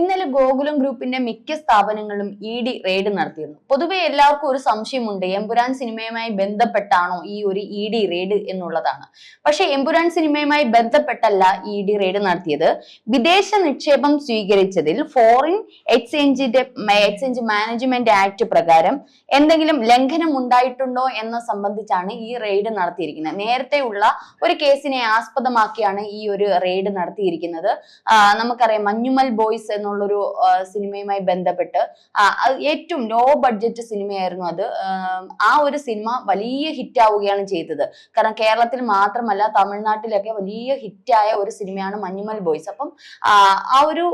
ഇന്നലെ ഗോകുലം ഗ്രൂപ്പിന്റെ മിക്ക സ്ഥാപനങ്ങളും ഇ.ഡി. റെയ്ഡ് നടത്തിയിരുന്നു. പൊതുവെ എല്ലാവർക്കും ഒരു സംശയമുണ്ട്, എമ്പുരാൻ സിനിമയുമായി ബന്ധപ്പെട്ടാണോ ഈ ഒരു ഇ.ഡി. റെയ്ഡ് എന്നുള്ളതാണ്. പക്ഷെ എമ്പുരാൻ സിനിമയുമായി ബന്ധപ്പെട്ടല്ല ഇ.ഡി. റെയ്ഡ് നടത്തിയത്. വിദേശ നിക്ഷേപം സ്വീകരിച്ചതിൽ ഫോറിൻ എക്സ്ചേഞ്ച് മാനേജ്മെന്റ് ആക്ട് പ്രകാരം എന്തെങ്കിലും ലംഘനം ഉണ്ടായിട്ടുണ്ടോ എന്ന സംബന്ധിച്ചാണ് ഈ റെയ്ഡ് നടത്തിയിരിക്കുന്നത്. നേരത്തെ ഉള്ള ഒരു കേസിനെ ആസ്പദമാക്കിയാണ് ഈ ഒരു റെയ്ഡ് നടത്തിയിരിക്കുന്നത്. നമുക്കറിയാം, മഞ്ഞുമൽ ബോയ്സ് എന്നുള്ളൊരു സിനിമയുമായി ബന്ധപ്പെട്ട് ഏറ്റവും ലോ ബഡ്ജറ്റ് സിനിമയായിരുന്നു അത്. ആ ഒരു സിനിമ വലിയ ഹിറ്റ് ആവുകയാണ് ചെയ്തത്. കാരണം കേരളത്തിൽ മാത്രമല്ല, തമിഴ്നാട്ടിലൊക്കെ വലിയ ഹിറ്റായ ഒരു സിനിമയാണ് മഞ്ഞുമൽ ബോയ്സ്. അപ്പം ആ ഒരു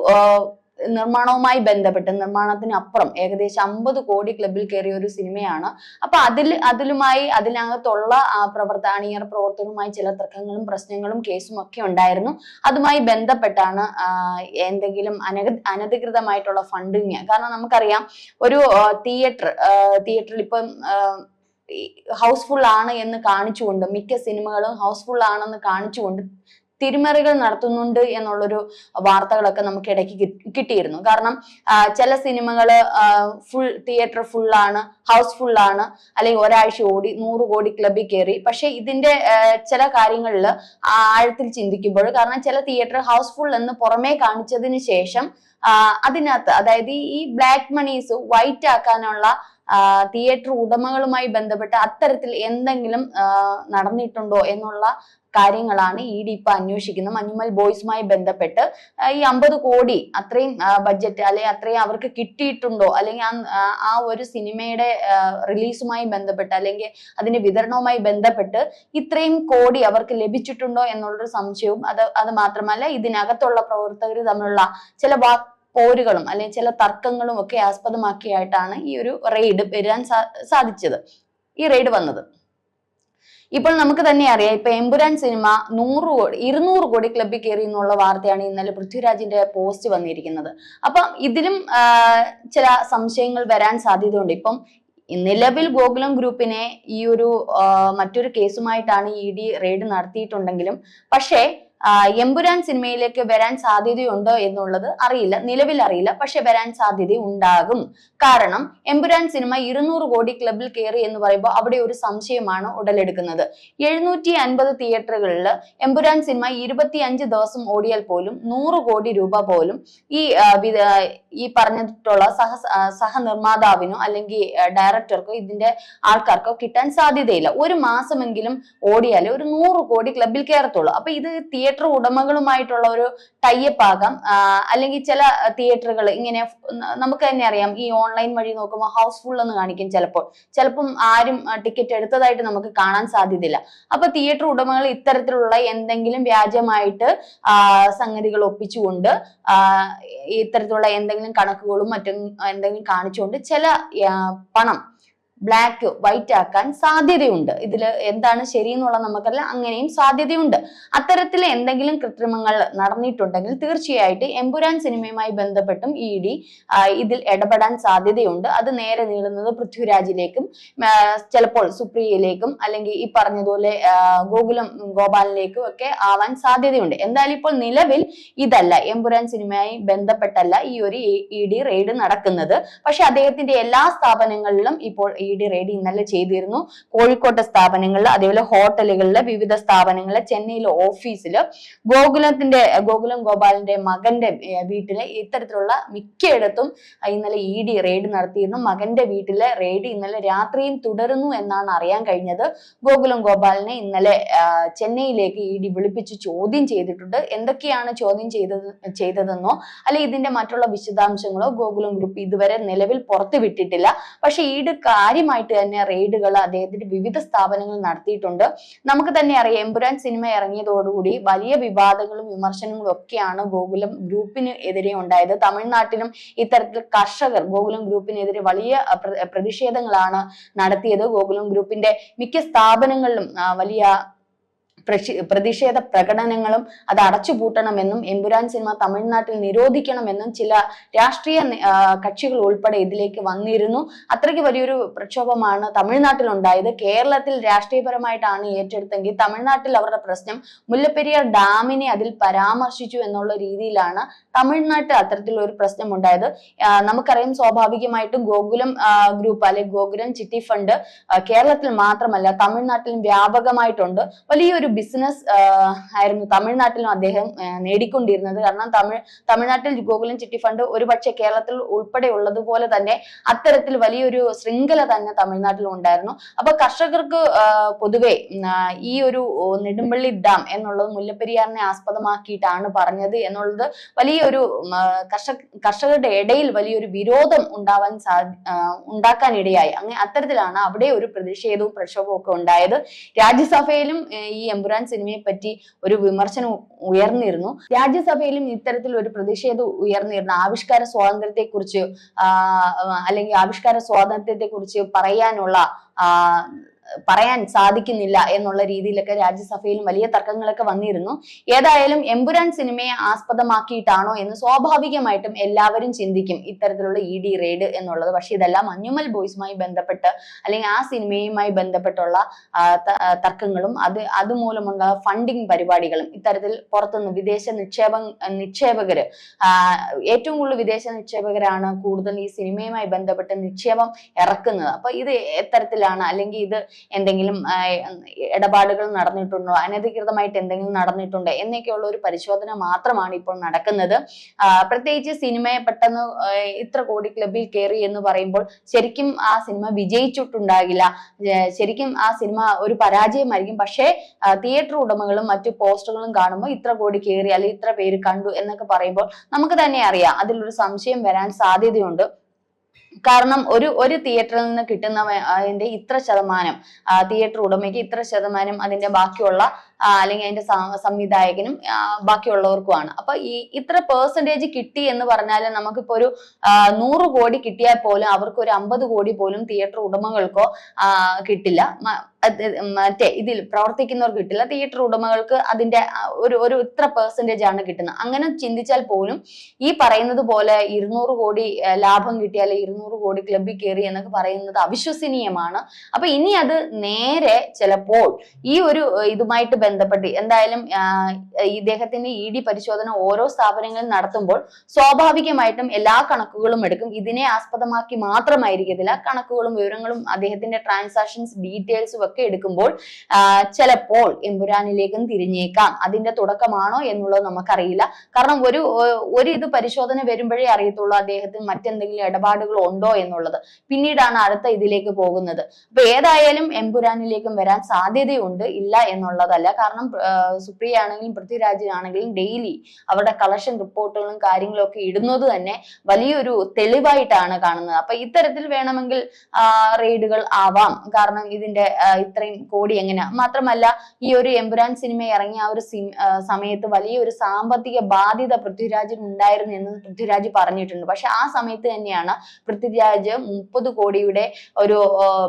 നിർമ്മാണവുമായി ബന്ധപ്പെട്ട് നിർമ്മാണത്തിനപ്പുറം ഏകദേശം 50 കോടി ക്ലബിൽ കയറിയ ഒരു സിനിമയാണ്. അപ്പൊ അതിനകത്തുള്ള അണിയറ പ്രവർത്തകരുമായി ചില തർക്കങ്ങളും പ്രശ്നങ്ങളും കേസും ഒക്കെ ഉണ്ടായിരുന്നു. അതുമായി ബന്ധപ്പെട്ടാണ് എന്തെങ്കിലും അനധികൃതമായിട്ടുള്ള ഫണ്ടിങ്. കാരണം നമുക്കറിയാം, ഒരു തിയേറ്ററിൽ ഇപ്പം ഹൗസ്ഫുൾ ആണ് എന്ന് കാണിച്ചുകൊണ്ട്, മിക്ക സിനിമകളും ഹൗസ്ഫുൾ ആണെന്ന് കാണിച്ചുകൊണ്ട് തിരിമറികൾ നടത്തുന്നുണ്ട് എന്നുള്ളൊരു വാർത്തകളൊക്കെ നമുക്ക് ഇടയ്ക്ക് കിട്ടിയിരുന്നു. കാരണം ചില സിനിമകള് തിയേറ്റർ ഫുള്ളാണ്, ഹൗസ്ഫുൾ ആണ്, അല്ലെങ്കിൽ ഒരാഴ്ച ഓടി 100 കോടി ക്ലബിൽ കയറി. പക്ഷെ ഇതിന്റെ ചില കാര്യങ്ങളിൽ ആഴത്തിൽ ചിന്തിക്കുമ്പോൾ, കാരണം ചില തിയേറ്റർ ഹൗസ്ഫുൾ എന്ന് പുറമേ കാണിച്ചതിന് ശേഷം അതിനകത്ത്, അതായത് ഈ ബ്ലാക്ക് മണീസ് വൈറ്റ് ആക്കാനുള്ള തിയേറ്റർ ഉടമകളുമായി ബന്ധപ്പെട്ട് അത്തരത്തിൽ എന്തെങ്കിലും നടന്നിട്ടുണ്ടോ എന്നുള്ള കാര്യങ്ങളാണ് ഇ.ഡി. ഇപ്പൊ അന്വേഷിക്കുന്നത്. മഞ്ഞുമൽ ബോയ്സുമായി ബന്ധപ്പെട്ട് ഈ 50 കോടി അത്രയും ബഡ്ജറ്റ്, അല്ലെങ്കിൽ അത്രയും അവർക്ക് കിട്ടിയിട്ടുണ്ടോ, അല്ലെങ്കിൽ ആ ഒരു സിനിമയുടെ റിലീസുമായി ബന്ധപ്പെട്ട് അല്ലെങ്കിൽ അതിന്റെ വിതരണവുമായി ബന്ധപ്പെട്ട് ഇത്രയും കോടി അവർക്ക് ലഭിച്ചിട്ടുണ്ടോ എന്നുള്ളൊരു സംശയവും, അത് മാത്രമല്ല ഇതിനകത്തുള്ള പ്രവർത്തകർ തമ്മിലുള്ള ചില പോരുകളും അല്ലെങ്കിൽ ചില തർക്കങ്ങളും ഒക്കെ ആസ്പദമാക്കിയായിട്ടാണ് ഈ ഒരു റെയ്ഡ് വരാൻ സാധിച്ചത്, ഈ റെയ്ഡ് വന്നത്. ഇപ്പോൾ നമുക്ക് തന്നെ അറിയാം, ഇപ്പൊ എമ്പുരാൻ സിനിമ 200 കോടി ക്ലബിൽ കയറി എന്നുള്ള വാർത്തയാണ് ഇന്നലെ പൃഥ്വിരാജിന്റെ പോസ്റ്റ് വന്നിരിക്കുന്നത്. അപ്പം ഇതിലും ചില സംശയങ്ങൾ വരാൻ സാധ്യതയുണ്ട്. ഇപ്പം നിലവിൽ ഗോകുലം ഗ്രൂപ്പിനെ ഈ ഒരു മറ്റൊരു കേസുമായിട്ടാണ് ഇ.ഡി. റെയ്ഡ് നടത്തിയിട്ടുണ്ടെങ്കിലും, പക്ഷേ എമ്പുരാൻ സിനിമയിലേക്ക് വരാൻ സാധ്യതയുണ്ടോ എന്നുള്ളത് അറിയില്ല, നിലവിൽ അറിയില്ല. പക്ഷെ വരാൻ സാധ്യത ഉണ്ടാകും. കാരണം എമ്പുരാൻ സിനിമ 200 കോടി ക്ലബിൽ കയറി എന്ന് പറയുമ്പോൾ അവിടെ ഒരു സംശയമാണ് ഉടലെടുക്കുന്നത്. 750 തിയേറ്ററുകളിൽ എമ്പുരാൻ സിനിമ 25 ദിവസം ഓടിയാൽ പോലും 100 കോടി രൂപ പോലും ഈ പറഞ്ഞിട്ടുള്ള സഹനിർമ്മാതാവിനോ അല്ലെങ്കിൽ ഡയറക്ടർക്കോ ഇതിന്റെ ആൾക്കാർക്കോ കിട്ടാൻ സാധ്യതയില്ല. ഒരു മാസമെങ്കിലും ഓടിയാലേ ഒരു 100 കോടി ക്ലബിൽ കയറത്തുള്ളൂ. അപ്പൊ ഇത് തിയേറ്റർ ഉടമകളുമായിട്ടുള്ള ഒരു ടൈപ്പ് ആകാം. അല്ലെങ്കിൽ ചില തിയേറ്ററുകൾ ഇങ്ങനെ, നമുക്ക് തന്നെ അറിയാം, ഈ ഓൺലൈൻ വഴി നോക്കുമ്പോൾ ഹൗസ്ഫുൾ എന്ന് കാണിക്കും. ചിലപ്പം ആരും ടിക്കറ്റ് എടുത്തതായിട്ട് നമുക്ക് കാണാൻ സാധ്യതയില്ല. അപ്പൊ തിയേറ്റർ ഉടമകൾ ഇത്തരത്തിലുള്ള എന്തെങ്കിലും വ്യാജമായിട്ട് സംഗതികൾ ഒപ്പിച്ചുകൊണ്ട് ഇത്തരത്തിലുള്ള എന്തെങ്കിലും കണക്കുകളും മറ്റും എന്തെങ്കിലും കാണിച്ചുകൊണ്ട് ചില പണം ബ്ലാക്ക് വൈറ്റ് ആക്കാൻ സാധ്യതയുണ്ട്. ഇതിൽ എന്താണ് ശരി എന്നുള്ളത് നമുക്കറിയില്ല, അങ്ങനെയും സാധ്യതയുണ്ട്. അത്തരത്തിൽ എന്തെങ്കിലും കൃത്രിമങ്ങൾ നടന്നിട്ടുണ്ടെങ്കിൽ തീർച്ചയായിട്ടും എമ്പുരാൻ സിനിമയുമായി ബന്ധപ്പെട്ടും ഇ.ഡി. ഇതിൽ ഇടപെടാൻ സാധ്യതയുണ്ട്. അത് നേരെ നീളുന്നത് പൃഥ്വിരാജിലേക്കും ചിലപ്പോൾ സുപ്രിയയിലേക്കും അല്ലെങ്കിൽ ഈ പറഞ്ഞതുപോലെ ഗോകുലം ഗോപാലിലേക്കും ഒക്കെ ആവാൻ സാധ്യതയുണ്ട്. എന്തായാലും ഇപ്പോൾ നിലവിൽ ഇതല്ല, എമ്പുരാൻ സിനിമയുമായി ബന്ധപ്പെട്ടല്ല ഈ ഒരു ഇ.ഡി. റെയ്ഡ് നടക്കുന്നത്. പക്ഷെ അദ്ദേഹത്തിന്റെ എല്ലാ സ്ഥാപനങ്ങളിലും ഇപ്പോൾ ഇ.ഡി. റെയ്ഡ് ഇന്നലെ ചെയ്തിരുന്നു. കോഴിക്കോട്ടെ സ്ഥാപനങ്ങളിൽ, അതേപോലെ ഹോട്ടലുകളിലെ വിവിധ സ്ഥാപനങ്ങളിലെ, ചെന്നൈയിലെ ഓഫീസില്, ഗോകുലം ഗോപാലിന്റെ മകന്റെ വീട്ടിലെ ഇത്തരത്തിലുള്ള മിക്കയിടത്തും ഇന്നലെ ഇ.ഡി. റെയ്ഡ് നടത്തിയിരുന്നു. മകന്റെ വീട്ടിലെ റെയ്ഡ് ഇന്നലെ രാത്രിയും തുടരുന്നു എന്നാണ് അറിയാൻ കഴിഞ്ഞത്. ഗോകുലം ഗോപാലിനെ ഇന്നലെ ചെന്നൈയിലേക്ക് ഇ.ഡി. വിളിപ്പിച്ച് ചോദ്യം ചെയ്തിട്ടുണ്ട്. എന്തൊക്കെയാണ് ചോദ്യം ചെയ്തതെന്നോ അല്ലെ ഇതിന്റെ മറ്റുള്ള വിശദാംശങ്ങളോ ഗോകുലം ഗ്രൂപ്പ് ഇതുവരെ നിലവിൽ പുറത്തുവിട്ടിട്ടില്ല. പക്ഷെ ഇ.ഡി. കാര്യമായിട്ട് തന്നെ റെയ്ഡുകൾ അദ്ദേഹത്തിന്റെ വിവിധ സ്ഥാപനങ്ങൾ നടത്തിയിട്ടുണ്ട്. നമുക്ക് തന്നെ അറിയാം, എമ്പുരാൻ സിനിമ ഇറങ്ങിയതോടുകൂടി വലിയ വിവാദങ്ങളും വിമർശനങ്ങളും ഒക്കെയാണ് ഗോകുലം ഗ്രൂപ്പിന് എതിരെ ഉണ്ടായത്. തമിഴ്നാട്ടിലും ഇത്തരത്തിൽ കർഷകർ ഗോകുലം ഗ്രൂപ്പിനെതിരെ വലിയ പ്രതിഷേധങ്ങളാണ് നടത്തിയത്. ഗോകുലം ഗ്രൂപ്പിന്റെ മിക്ക സ്ഥാപനങ്ങളിലും വലിയ പ്രതിഷേധ പ്രകടനങ്ങളും അത് അടച്ചുപൂട്ടണമെന്നും എമ്പുരാൻ സിനിമ തമിഴ്നാട്ടിൽ നിരോധിക്കണമെന്നും ചില രാഷ്ട്രീയ കക്ഷികൾ ഉൾപ്പെടെ ഇതിലേക്ക് വന്നിരുന്നു. അത്രയ്ക്ക് വലിയൊരു പ്രക്ഷോഭമാണ് തമിഴ്നാട്ടിൽ ഉണ്ടായത്. കേരളത്തിൽ രാഷ്ട്രീയപരമായിട്ടാണ് ഏറ്റെടുത്തെങ്കിൽ തമിഴ്നാട്ടിൽ അവരുടെ പ്രശ്നം മുല്ലപ്പെരിയാർ ഡാമിനെ അതിൽ പരാമർശിച്ചു എന്നുള്ള രീതിയിലാണ് തമിഴ്നാട്ടിൽ അത്തരത്തിലൊരു പ്രശ്നം ഉണ്ടായത്. നമുക്കറിയാം, സ്വാഭാവികമായിട്ടും ഗോകുലം ഗ്രൂപ്പ് അല്ലെങ്കിൽ ഗോകുലം ചിട്ടി ഫണ്ട് കേരളത്തിൽ മാത്രമല്ല തമിഴ്നാട്ടിലും വ്യാപകമായിട്ടുണ്ട്. വലിയൊരു ബിസിനസ് ആയിരുന്നു തമിഴ്നാട്ടിലും അദ്ദേഹം നേടിക്കൊണ്ടിരുന്നത്. കാരണം തമിഴ്നാട്ടിൽ ഗോകുലം ചിട്ടി ഫണ്ട് ഒരുപക്ഷെ കേരളത്തിൽ ഉൾപ്പെടെ ഉള്ളതുപോലെ തന്നെ അത്തരത്തിൽ വലിയൊരു ശൃംഖല തന്നെ തമിഴ്നാട്ടിലും ഉണ്ടായിരുന്നു. അപ്പൊ കർഷകർക്ക് പൊതുവെ ഈ ഒരു നെടുമ്പള്ളി ഡാം എന്നുള്ളത് മുല്ലപ്പെരിയാറിനെ ആസ്പദമാക്കിയിട്ടാണ് പറഞ്ഞത് എന്നുള്ളത് വലിയൊരു കർഷകരുടെ ഇടയിൽ വലിയൊരു വിരോധം ഉണ്ടാക്കാനിടയായി. അങ്ങനെ അത്തരത്തിലാണ് അവിടെ ഒരു പ്രതിഷേധവും പ്രക്ഷോഭവും ഒക്കെ ഉണ്ടായത്. രാജ്യസഭയിലും ഈ എമ്പുരാൻ സിനിമയെ പറ്റി ഒരു വിമർശനം ഉയർന്നിരുന്നു. രാജ്യസഭയിലും ഇത്തരത്തിൽ ഒരു പ്രതിഷേധം ഉയർന്നിരുന്നു. ആവിഷ്കാര സ്വാതന്ത്ര്യത്തെ കുറിച്ച് അല്ലെങ്കിൽ ആവിഷ്കാര സ്വാതന്ത്ര്യത്തെ കുറിച്ച് പറയാൻ സാധിക്കുന്നില്ല എന്നുള്ള രീതിയിലൊക്കെ രാജ്യസഭയിലും വലിയ തർക്കങ്ങളൊക്കെ വന്നിരുന്നു. ഏതായാലും എമ്പുരാൻ സിനിമയെ ആസ്പദമാക്കിയിട്ടാണോ എന്ന് സ്വാഭാവികമായിട്ടും എല്ലാവരും ചിന്തിക്കും, ഇത്തരത്തിലുള്ള ED റെയ്ഡ് എന്നുള്ളത്. പക്ഷെ ഇതെല്ലാം മഞ്ഞുമൽ ബോയ്സുമായി ബന്ധപ്പെട്ട് അല്ലെങ്കിൽ ആ സിനിമയുമായി ബന്ധപ്പെട്ടുള്ള തർക്കങ്ങളും അതുമൂലമുള്ള ഫണ്ടിങ് പരിപാടികളും ഇത്തരത്തിൽ പുറത്തുനിന്ന് വിദേശ നിക്ഷേപകര് ഏറ്റവും കൂടുതൽ വിദേശ നിക്ഷേപകരാണ് കൂടുതൽ ഈ സിനിമയുമായി ബന്ധപ്പെട്ട് നിക്ഷേപം ഇറക്കുന്നത്. അപ്പൊ ഇത് എത്തരത്തിലാണ്, അല്ലെങ്കിൽ ഇത് എന്തെങ്കിലും ഇടപാടുകൾ നടന്നിട്ടുണ്ടോ, അനധികൃതമായിട്ട് എന്തെങ്കിലും നടന്നിട്ടുണ്ടോ എന്നൊക്കെയുള്ള ഒരു പരിശോധന മാത്രമാണ് ഇപ്പോൾ നടക്കുന്നത്. പ്രത്യേകിച്ച് സിനിമയെ പെട്ടെന്ന് ഇത്ര കോടി ക്ലബിൽ കയറി എന്ന് പറയുമ്പോൾ ശരിക്കും ആ സിനിമ വിജയിച്ചിട്ടുണ്ടാകില്ല, ശരിക്കും ആ സിനിമ ഒരു പരാജയമായിരിക്കും. പക്ഷേ തിയേറ്റർ ഉടമകളും മറ്റു പോസ്റ്ററുകളും കാണുമ്പോൾ ഇത്ര കോടി കയറി അല്ലെങ്കിൽ ഇത്ര പേര് കണ്ടു എന്നൊക്കെ പറയുമ്പോൾ നമുക്ക് തന്നെ അറിയാം അതിലൊരു സംശയം വരാൻ സാധ്യതയുണ്ട്. കാരണം ഒരു തിയേറ്ററിൽ നിന്ന് കിട്ടുന്ന അതിന്റെ ഇത്ര ശതമാനം തിയേറ്റർ ഉടമയ്ക്ക് ഇത്ര ശതമാനം അതിന്റെ ബാക്കിയുള്ള അല്ലെങ്കിൽ അതിന്റെ സംവിധായകനും ബാക്കിയുള്ളവർക്കുമാണ്. അപ്പൊ ഇത്ര പെർസെന്റേജ് കിട്ടി എന്ന് പറഞ്ഞാൽ നമുക്കിപ്പോ ഒരു 100 കോടി കിട്ടിയാൽ പോലും അവർക്ക് ഒരു 50 കോടി പോലും തിയേറ്റർ ഉടമകൾക്കോ കിട്ടില്ല, മറ്റേ ഇതിൽ പ്രവർത്തിക്കുന്നവർ കിട്ടില്ല. തിയേറ്റർ ഉടമകൾക്ക് അതിന്റെ ഒരു ഇത്ര പെർസെന്റേജ് ആണ് കിട്ടുന്നത്. അങ്ങനെ ചിന്തിച്ചാൽ പോലും ഈ പറയുന്നത് പോലെ 200 കോടി ലാഭം കിട്ടിയാൽ 200 കോടി ക്ലബിൽ കയറി എന്നൊക്കെ പറയുന്നത് അവിശ്വസനീയമാണ്. അപ്പൊ ഇനി അത് നേരെ ചിലപ്പോൾ ഈ ഒരു ഇതുമായിട്ട് ബന്ധപ്പെട്ട് എന്തായാലും ഇദ്ദേഹത്തിന്റെ ED പരിശോധന ഓരോ സ്ഥാപനങ്ങളിൽ നടത്തുമ്പോൾ സ്വാഭാവികമായിട്ടും എല്ലാ കണക്കുകളും എടുക്കും. ഇതിനെ ആസ്പദമാക്കി മാത്രമായിരിക്കത്തില്ല, കണക്കുകളും വിവരങ്ങളും അദ്ദേഹത്തിന്റെ ട്രാൻസാക്ഷൻസ് ഡീറ്റെയിൽസും ഒക്കെ എടുക്കുമ്പോൾ ചിലപ്പോൾ എമ്പുരാനിലേക്കും തിരിഞ്ഞേക്കാം. അതിന്റെ തുടക്കമാണോ എന്നുള്ളത് നമുക്കറിയില്ല. കാരണം ഒരു ഇത് പരിശോധന വരുമ്പോഴേ അറിയത്തുള്ളൂ അദ്ദേഹത്തിന് മറ്റെന്തെങ്കിലും ഇടപാടുകൾ ഉണ്ടോ എന്നുള്ളത്. പിന്നീടാണ് അടുത്ത ഇതിലേക്ക് പോകുന്നത്. അപ്പൊ ഏതായാലും എമ്പുരാനിലേക്കും വരാൻ സാധ്യതയുണ്ട്, ഇല്ല എന്നുള്ളതല്ല. കാരണം സുപ്രിയ ആണെങ്കിലും പൃഥ്വിരാജിനാണെങ്കിലും ഡെയിലി അവരുടെ കളക്ഷൻ റിപ്പോർട്ടുകളും കാര്യങ്ങളും ഒക്കെ ഇടുന്നത് തന്നെ വലിയൊരു തെളിവായിട്ടാണ് കാണുന്നത്. അപ്പൊ ഇത്തരത്തിൽ വേണമെങ്കിൽ റെയ്ഡുകൾ ആവാം. കാരണം ഇതിന്റെ ഇത്രയും കോടി എങ്ങനെ, മാത്രമല്ല ഈ ഒരു എമ്പുരാൻ സിനിമ ഇറങ്ങിയ ആ ഒരു സമയത്ത് വലിയൊരു സാമ്പത്തിക ബാധ്യത പൃഥ്വിരാജിന് ഉണ്ടായിരുന്നു എന്ന് പൃഥ്വിരാജ് പറഞ്ഞിട്ടുണ്ട്. പക്ഷെ ആ സമയത്ത് തന്നെയാണ് പൃഥ്വിരാജ് 30 കോടിയുടെ ഒരു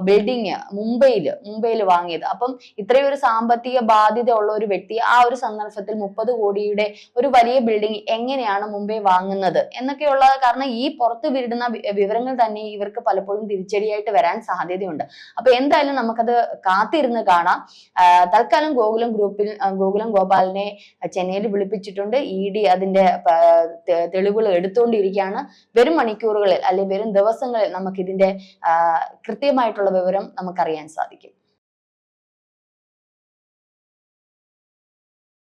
ബിൽഡിങ് മുംബൈയിൽ വാങ്ങിയത്. അപ്പം ഇത്രയും ഒരു സാമ്പത്തിക ബാധ്യത ഉള്ള ഒരു വ്യക്തി ആ ഒരു സന്ദർഭത്തിൽ 30 കോടിയുടെ ഒരു വലിയ ബിൽഡിംഗ് എങ്ങനെയാണ് മുംബൈ വാങ്ങുന്നത് എന്നൊക്കെയുള്ള, കാരണം ഈ പുറത്ത് വിടുന്ന വിവരങ്ങൾ തന്നെ ഇവർക്ക് പലപ്പോഴും തിരിച്ചടിയായിട്ട് വരാൻ സാധ്യതയുണ്ട്. അപ്പൊ എന്തായാലും നമുക്കത് കാത്തിരുന്ന് കാണാം. തൽക്കാലം ഗോകുലം ഗോപാലിനെ ചെന്നൈയിൽ വിളിപ്പിച്ചിട്ടുണ്ട്. ED അതിന്റെ തെളിവുകൾ എടുത്തുകൊണ്ടിരിക്കുകയാണ്. വരും മണിക്കൂറുകളിൽ അല്ലെങ്കിൽ വരും ദിവസങ്ങളിൽ നമുക്ക് ഇതിന്റെ കൃത്യമായിട്ടുള്ള വിവരം നമുക്കറിയാൻ സാധിക്കും.